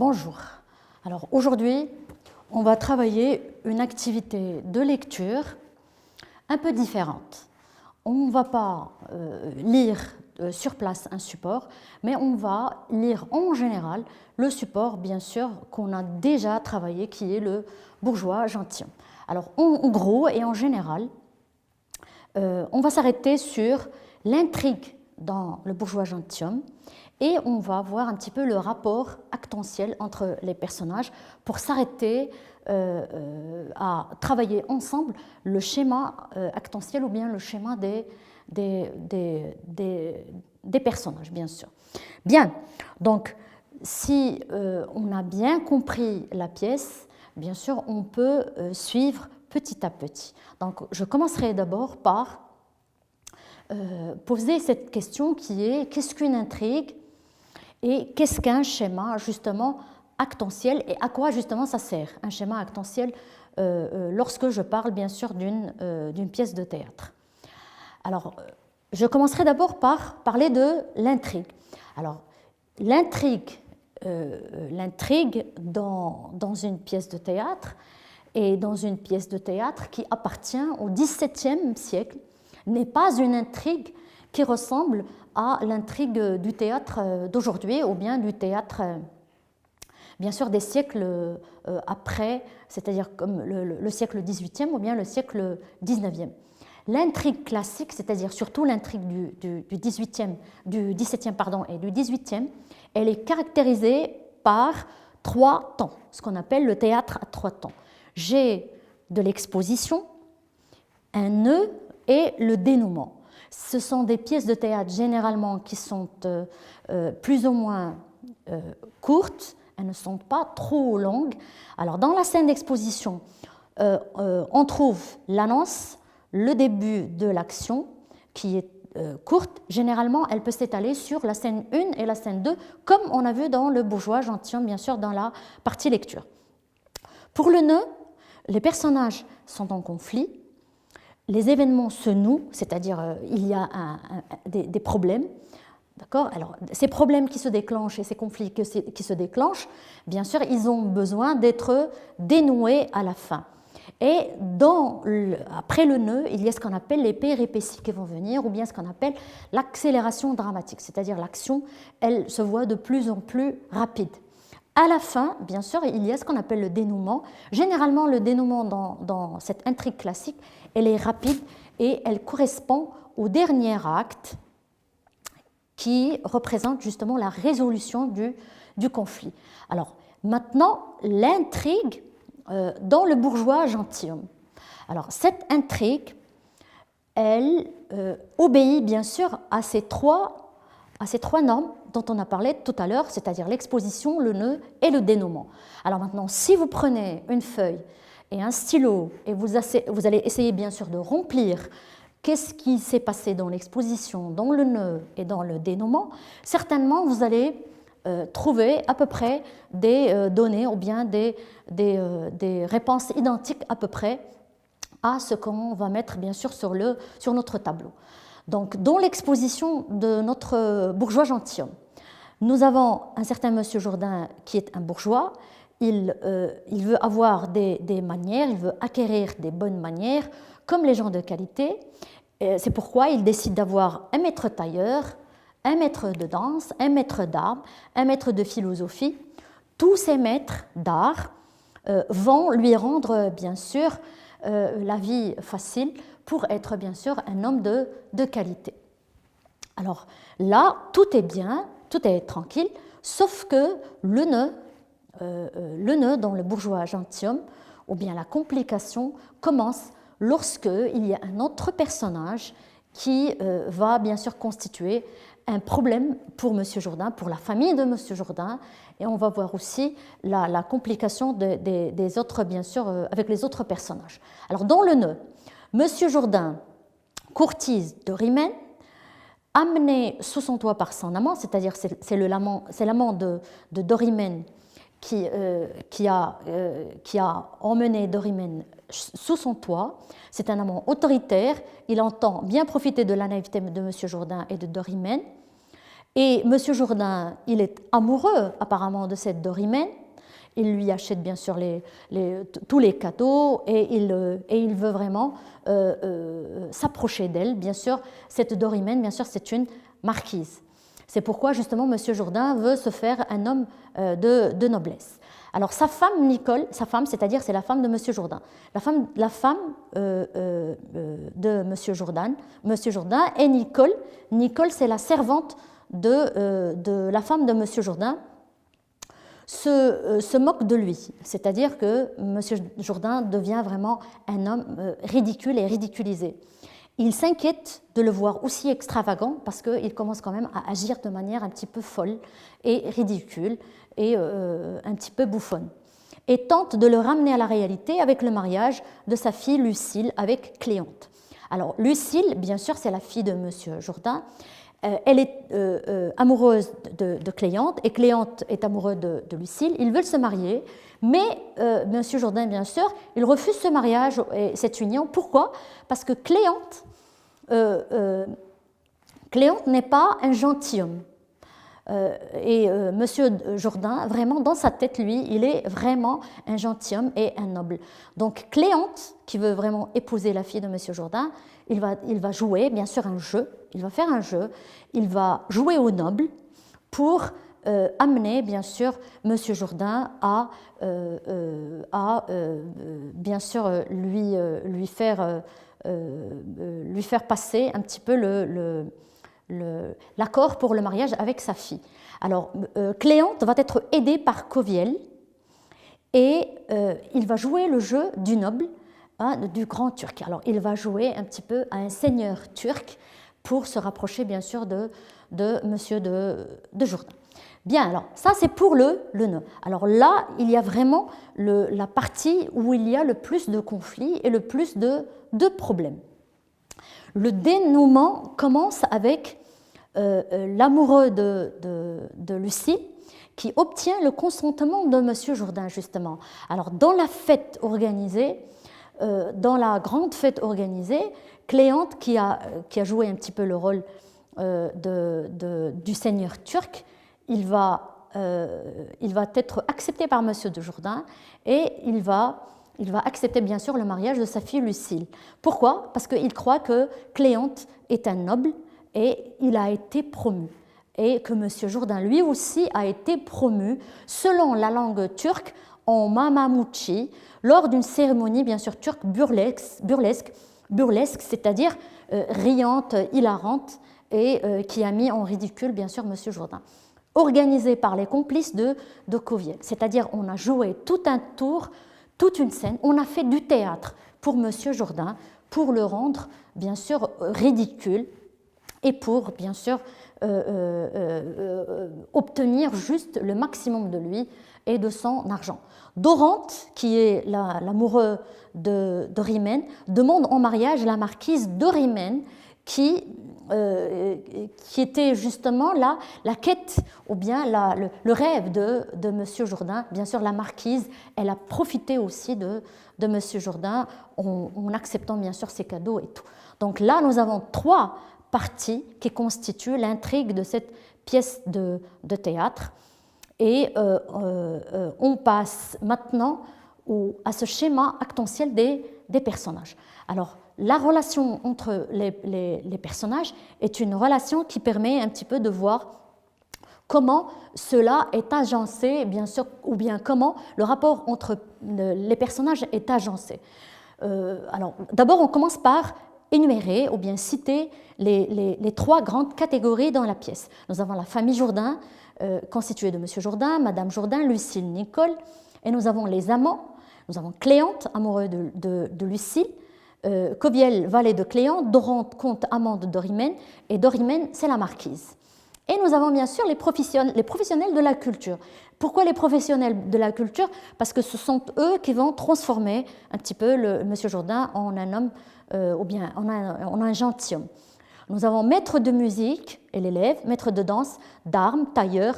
Bonjour. Alors aujourd'hui, on va travailler une activité de lecture un peu différente. On ne va pas lire sur place un support, mais on va lire en général le support, bien sûr, qu'on a déjà travaillé, qui est le bourgeois gentilhomme. Alors en gros et en général, on va s'arrêter sur l'intrigue dans le bourgeois gentilhomme et on va voir un petit peu le rapport actantiel entre les personnages pour s'arrêter à travailler ensemble le schéma actantiel ou bien le schéma des personnages, bien sûr. Bien, donc si on a bien compris la pièce, bien sûr, on peut suivre petit à petit. Donc je commencerai d'abord par poser cette question qui est qu'est-ce qu'une intrigue et qu'est-ce qu'un schéma justement actantiel et à quoi justement ça sert un schéma actantiel lorsque je parle bien sûr d'une pièce de théâtre. Alors je commencerai d'abord par parler de l'intrigue. Alors l'intrigue dans une pièce de théâtre et dans une pièce de théâtre qui appartient au XVIIe siècle n'est pas une intrigue qui ressemble à l'intrigue du théâtre d'aujourd'hui ou bien du théâtre, bien sûr, des siècles après, c'est-à-dire comme le siècle XVIIIe ou bien le siècle XIXe. L'intrigue classique, c'est-à-dire surtout l'intrigue du XVIIe et du XVIIIe, elle est caractérisée par trois temps, ce qu'on appelle le théâtre à trois temps. J'ai de l'exposition, un nœud et le dénouement. Ce sont des pièces de théâtre généralement qui sont plus ou moins courtes, elles ne sont pas trop longues. Alors dans la scène d'exposition, on trouve l'annonce, le début de l'action qui est courte. Généralement, elle peut s'étaler sur la scène 1 et la scène 2, comme on a vu dans le bourgeois gentilhomme, bien sûr, dans la partie lecture. Pour le nœud, les personnages sont en conflit. Les événements se nouent, c'est-à-dire il y a des problèmes. D'accord ? Alors, ces problèmes qui se déclenchent et ces conflits qui se déclenchent, bien sûr, ils ont besoin d'être dénoués à la fin. Et après le nœud, il y a ce qu'on appelle les péripéties qui vont venir, ou bien ce qu'on appelle l'accélération dramatique, c'est-à-dire l'action, elle se voit de plus en plus rapide. À la fin, bien sûr, il y a ce qu'on appelle le dénouement. Généralement, le dénouement dans cette intrigue classique, elle est rapide et elle correspond au dernier acte qui représente justement la résolution du conflit. Alors, maintenant, l'intrigue dans le bourgeois gentilhomme. Alors, cette intrigue, elle obéit bien sûr à ces trois normes dont on a parlé tout à l'heure, c'est-à-dire l'exposition, le nœud et le dénouement. Alors maintenant, si vous prenez une feuille et un stylo et vous allez essayer bien sûr de remplir qu'est-ce qui s'est passé dans l'exposition, dans le nœud et dans le dénouement, certainement vous allez trouver à peu près des données ou bien des réponses identiques à peu près à ce qu'on va mettre bien sûr sur notre tableau. Donc, dans l'exposition de notre bourgeois gentilhomme, nous avons un certain monsieur Jourdain qui est un bourgeois. Il veut avoir des manières, il veut acquérir des bonnes manières, comme les gens de qualité. C'est pourquoi il décide d'avoir un maître tailleur, un maître de danse, un maître d'art, un maître de philosophie. Tous ces maîtres d'art vont lui rendre, bien sûr, la vie facile pour être bien sûr un homme de qualité. Alors là, tout est bien, tout est tranquille, sauf que le nœud dans le bourgeois gentilhomme, ou bien la complication, commence lorsqu'il y a un autre personnage qui va bien sûr constituer un problème pour M. Jourdain, pour la famille de M. Jourdain, et on va voir aussi la complication des autres, bien sûr, avec les autres personnages. Alors dans le nœud, M. Jourdain courtise Dorimène, amené sous son toit par son amant, c'est-à-dire c'est l'amant de Dorimène qui a emmené Dorimène sous son toit. C'est un amant autoritaire, il entend bien profiter de la naïveté de M. Jourdain et de Dorimène, Et M. Jourdain, il est amoureux apparemment de cette Dorimène. Il lui achète bien sûr tous les cadeaux et il veut vraiment s'approcher d'elle. Bien sûr, cette Dorimène, bien sûr, c'est une marquise. C'est pourquoi justement M. Jourdain veut se faire un homme de noblesse. Alors sa femme Nicole, sa femme, c'est-à-dire c'est la femme de M. Jourdain, la femme de M. Jourdain et Nicole. Nicole, c'est la servante de la femme de M. Jourdain, se moque de lui, c'est-à-dire que M. Jourdain devient vraiment un homme ridicule et ridiculisé. Il s'inquiète de le voir aussi extravagant parce qu'il commence quand même à agir de manière un petit peu folle et ridicule et un petit peu bouffonne. Et tente de le ramener à la réalité avec le mariage de sa fille Lucile avec Cléante. Alors Lucile, bien sûr, c'est la fille de M. Jourdain. Elle est amoureuse de Cléante et Cléante est amoureuse de Lucile. Ils veulent se marier, mais M. Jourdain, bien sûr, il refuse ce mariage et cette union. Pourquoi? Parce que Cléante n'est pas un gentilhomme. Et M. Jourdain, vraiment dans sa tête, lui, il est vraiment un gentilhomme et un noble. Donc Cléante, qui veut vraiment épouser la fille de M. Jourdain, il va jouer bien sûr un jeu, il va faire un jeu, il va jouer au noble pour amener bien sûr M. Jourdain à bien sûr lui faire passer un petit peu l'accord pour le mariage avec sa fille. Alors, Cléante va être aidée par Coviel et il va jouer le jeu du noble, du grand turc. Alors, il va jouer un petit peu à un seigneur turc pour se rapprocher, bien sûr, de monsieur de Jourdain. Bien, alors, ça, c'est pour le nœud. Alors là, il y a vraiment la partie où il y a le plus de conflits et le plus de problèmes. Le dénouement commence avec l'amoureux de Lucie qui obtient le consentement de M. Jourdain, justement. Alors, dans la fête organisée, dans la grande fête organisée, Cléante, qui a joué un petit peu le rôle du seigneur turc, il va être accepté par M. de Jourdain et il va accepter bien sûr le mariage de sa fille Lucile. Pourquoi? Parce qu'il croit que Cléante est un noble et il a été promu. Et que M. Jourdain, lui aussi, a été promu, selon la langue turque, en Mamamouchi, lors d'une cérémonie, bien sûr, turque burlesque, c'est-à-dire riante, hilarante, et qui a mis en ridicule, bien sûr, M. Jourdain. Organisée par les complices de Coviel. C'est-à-dire, on a joué tout un tour, toute une scène, on a fait du théâtre pour M. Jourdain, pour le rendre, bien sûr, ridicule, et pour, bien sûr, obtenir juste le maximum de lui et de son argent. Dorante, qui est l'amoureux de Dorimène, demande en mariage la marquise Dorimène, qui était justement la quête ou bien le rêve de M. Jourdain. Bien sûr, la marquise, elle a profité aussi de M. Jourdain en acceptant bien sûr ses cadeaux et tout. Donc là, nous avons trois parties qui constituent l'intrigue de cette pièce de théâtre. Et on passe maintenant à ce schéma actentiel des personnages. Alors, la relation entre les personnages est une relation qui permet un petit peu de voir comment cela est agencé, bien sûr, ou bien comment le rapport entre les personnages est agencé. Alors, d'abord, on commence par énumérer ou bien citer les trois grandes catégories dans la pièce. Nous avons la famille Jourdain, constituée de M. Jourdain, Madame Jourdain, Lucile, Nicole, et nous avons les amants. Nous avons Cléante, amoureux de Lucile, Coviel, valet de Cléante, Dorante, comte, amant de Dorimène, et Dorimène, c'est la marquise. Et nous avons bien sûr les professionnels de la culture. Pourquoi les professionnels de la culture? Parce que ce sont eux qui vont transformer un petit peu M. Jourdain en un homme, ou bien en un gentilhomme. Nous avons maître de musique et l'élève, maître de danse, d'armes, tailleur,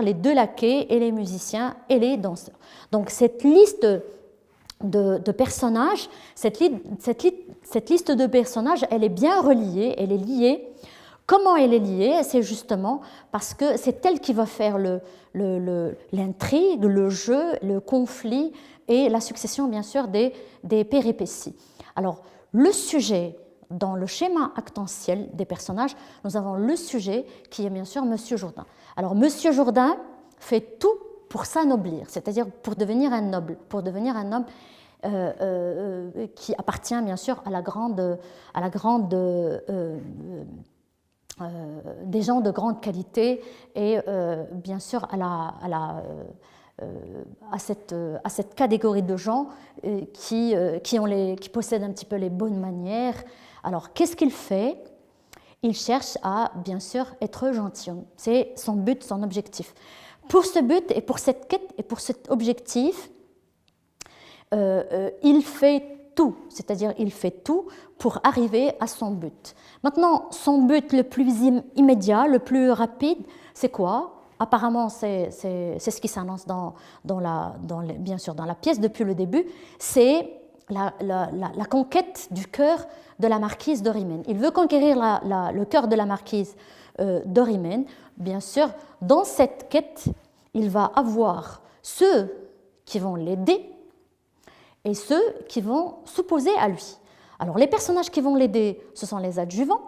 les deux laquais et les musiciens et les danseurs. Donc cette liste de personnages, cette liste de personnages, elle est bien reliée, elle est liée Comment elle est liée? C'est justement parce que c'est elle qui va faire l'intrigue, le jeu, le conflit et la succession, bien sûr, des péripéties. Alors, le sujet, dans le schéma actentiel des personnages, nous avons le sujet qui est bien sûr Monsieur Jourdain. Alors, Monsieur Jourdain fait tout pour s'anoblir, c'est-à-dire pour devenir un noble, qui appartient bien sûr à la grande des gens de grande qualité et bien sûr à cette catégorie de gens qui possèdent un petit peu les bonnes manières. Alors, qu'est-ce qu'il fait? Il cherche à, bien sûr, être gentilhomme. C'est son but, son objectif. Pour ce but et pour cette quête et pour cet objectif, il fait tout, c'est-à-dire il fait tout pour arriver à son but. Maintenant, son but le plus immédiat, le plus rapide, c'est quoi? Apparemment, c'est ce qui s'annonce bien sûr dans la pièce depuis le début, c'est la conquête du cœur de la marquise d'Orimène. Il veut conquérir le cœur de la marquise d'Orimène. Bien sûr, dans cette quête, il va avoir ceux qui vont l'aider et ceux qui vont s'opposer à lui. Alors, les personnages qui vont l'aider, ce sont les adjuvants,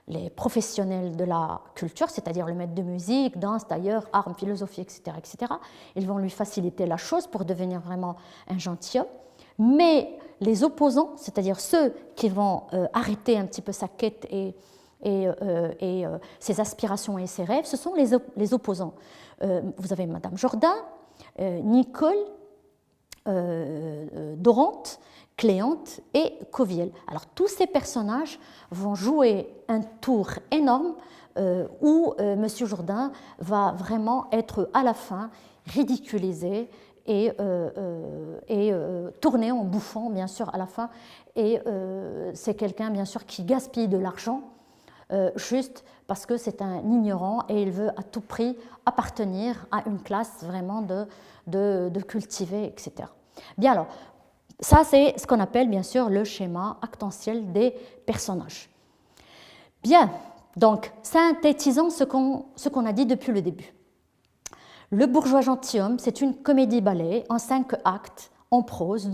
les professionnels de la culture, c'est-à-dire le maître de musique, danse, tailleur, arts, philosophie, etc., etc. Ils vont lui faciliter la chose pour devenir vraiment un gentilhomme. Mais les opposants, c'est-à-dire ceux qui vont arrêter un petit peu sa quête et ses aspirations et ses rêves, ce sont les opposants. Vous avez Madame Jourdain, Nicole, Dorante, Cléante et Coviel. Alors tous ces personnages vont jouer un tour énorme où Monsieur Jourdain va vraiment être à la fin ridiculisé et tourné en bouffon, bien sûr, à la fin. Et c'est quelqu'un, bien sûr, qui gaspille de l'argent juste parce que c'est un ignorant et il veut à tout prix appartenir à une classe vraiment de cultivés, etc. Bien alors, ça c'est ce qu'on appelle bien sûr le schéma actentiel des personnages. Bien, donc synthétisons ce qu'on a dit depuis le début. Le bourgeois gentilhomme, c'est une comédie-ballet en 5 actes, en prose,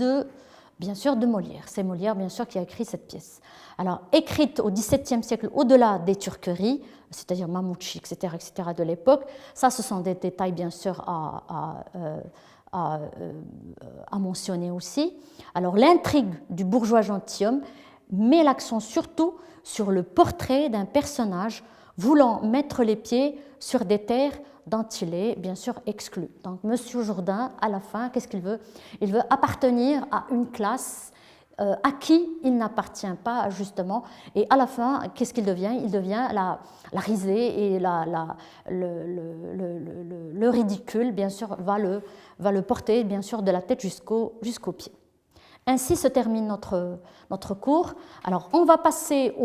bien sûr de Molière. C'est Molière, bien sûr, qui a écrit cette pièce. Alors, écrite au XVIIe siècle, au-delà des turqueries, c'est-à-dire Mamouchi, etc., de l'époque, ça, ce sont des détails, bien sûr, à mentionner aussi. Alors, l'intrigue du bourgeois gentilhomme met l'accent surtout sur le portrait d'un personnage voulant mettre les pieds sur des terres dont il est bien sûr exclu. Donc Monsieur Jourdain, à la fin, qu'est-ce qu'il veut? Il veut appartenir à une classe à qui il n'appartient pas justement. Et à la fin, qu'est-ce qu'il devient? Il devient la risée et le ridicule, bien sûr, va le porter bien sûr de la tête jusqu'aux pieds. Ainsi se termine notre cours. Alors, on va passer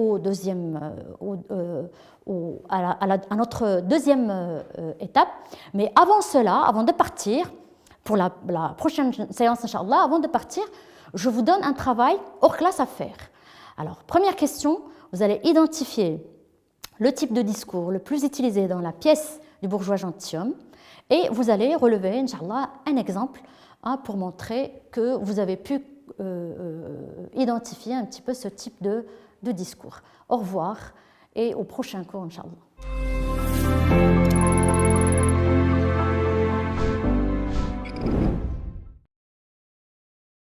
à notre deuxième étape. Mais avant cela, avant de partir, pour la prochaine séance, Inch'Allah, avant de partir, je vous donne un travail hors classe à faire. Alors, première question, vous allez identifier le type de discours le plus utilisé dans la pièce du bourgeois gentilhomme et vous allez relever, Inch'Allah, un exemple pour montrer que vous avez pu identifier un petit peu ce type de discours. Au revoir et au prochain cours, Inch'Allah.